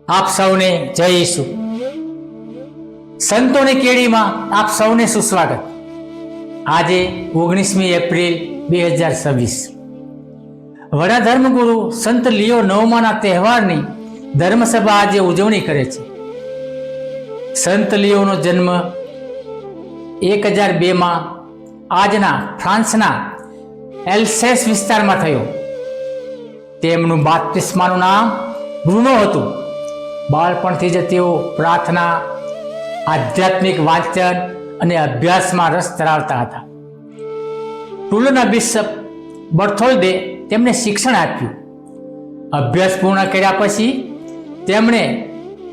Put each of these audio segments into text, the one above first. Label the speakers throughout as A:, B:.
A: આપ સૌને જય ઈસુ. સંતોની કેડીમાં આપ સૌને સુસ્વાગત. આજે 19મી એપ્રિલ 2026 વડા ધર્મગુરુ સંત લિયો નવમાના તહેવારની ધર્મસભા આજે ઉજવણી કરે છે. સંત લિયોનો જન્મ 1002માં આજના ફ્રાન્સના એલ્સેસ વિસ્તારમાં થયો. તેમનું બાપ્તિસ્માનું નામ બ્રુનો હતું. બાળપણથી જ તેઓ પ્રાર્થના, આધ્યાત્મિક વાંચન અને અભ્યાસમાં રસ ધરાવતા હતા. ટુલના બિશપ બર્થોલ્દે તેમને શિક્ષણ આપ્યું. અભ્યાસ પૂર્ણ કર્યા પછી તેમણે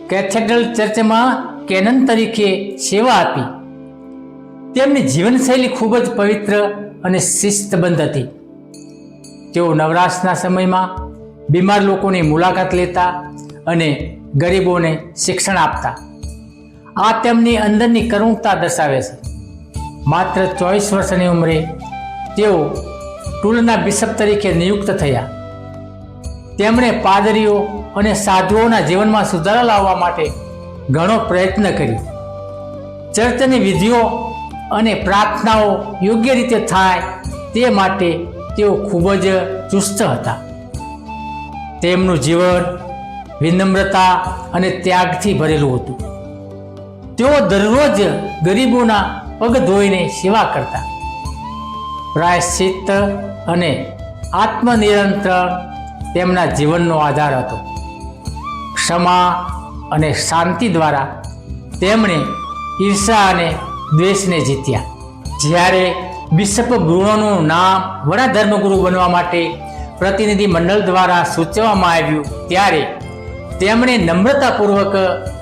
A: કેથેડ્રલ ચર્ચમાં કેનન તરીકે સેવા આપી. તેમની જીવનશૈલી ખૂબ જ પવિત્ર અને શિસ્તબદ્ધ હતી. તેઓ નવરાશના સમયમાં બીમાર લોકોની મુલાકાત લેતા અને ગરીબોને શિક્ષણ આપતા. આ તેમની અંદરની કરુણતા દર્શાવે છે. માત્ર 24 વર્ષની ઉંમરે તેઓ ટુલના બિશપ તરીકે નિયુક્ત થયા. તેમણે પાદરીઓ અને સાધુઓના જીવનમાં સુધારા લાવવા માટે ઘણો પ્રયત્ન કર્યો. ચર્ચની વિધિઓ અને પ્રાર્થનાઓ યોગ્ય રીતે થાય તે માટે તેઓ ખૂબ જ ચુસ્ત હતા. તેમનું જીવન વિનમ્રતા અને ત્યાગથી ભરેલું હતું. તેઓ દરરોજ ગરીબોના પગ ધોઈને સેવા કરતા. પ્રાયશ્ચિત્ત અને આત્મનિયંત્રણ તેમના જીવનનો આધાર હતો. ક્ષમા અને શાંતિ દ્વારા તેમણે ઈર્ષા અને દ્વેષને જીત્યા. જ્યારે બિશપ બ્રુનોનું નામ વડા ધર્મગુરુ બનવા માટે પ્રતિનિધિ મંડળ દ્વારા સૂચવવામાં આવ્યું ત્યારે તેમણે નમ્રતાપૂર્વક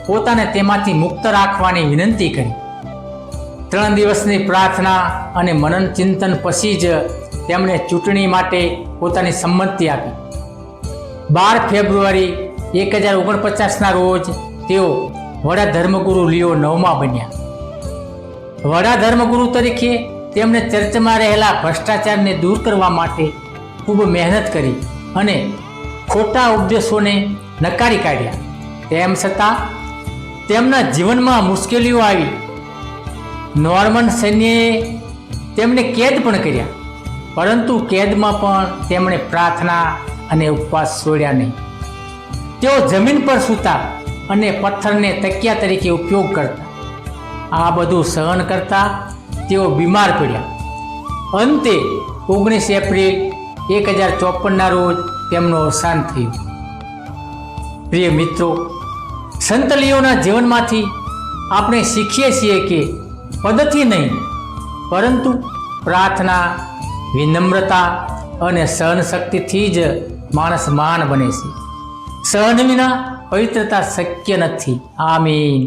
A: પોતાને તેમાંથી મુક્ત રાખવાની વિનંતી કરી. 3 દિવસની પ્રાર્થના અને મનન ચિંતન પછી જ તેમણે ચૂંટણી માટે પોતાની સંમતિ આપી. 12 ફેબ્રુઆરી 1049ના રોજ તેઓ વડા ધર્મગુરુ લિયો 9મા બન્યા. વડા ધર્મગુરુ તરીકે તેમણે ચર્ચમાં રહેલા ભ્રષ્ટાચારને દૂર કરવા માટે ખૂબ મહેનત કરી અને ખોટા ઉપદેશોને નકારી કાઢ્યા. તેમ છતાં તેમના જીવનમાં મુશ્કેલીઓ આવી. નોર્મન સૈન્યએ તેમને કેદ પણ કર્યા, પરંતુ કેદમાં પણ તેમણે પ્રાર્થના અને ઉપવાસ છોડ્યા નહીં. તેઓ જમીન પર સૂતા અને પથ્થરને તકિયા તરીકે ઉપયોગ કરતા. આ બધું સહન કરતા તેઓ બીમાર પડ્યા. અંતે 19 એપ્રિલ 1054ના રોજ તેમનું અવસાન થયું. પ્રિય મિત્રો, સંત લિયોના જીવનમાંથી આપણે શીખીએ છીએ કે પદથી નહીં, પરંતુ પ્રાર્થના, વિનમ્રતા અને સહનશક્તિથી જ માણસ મહાન બને છે. સહન વિના પવિત્રતા શક્ય નથી. આમીન.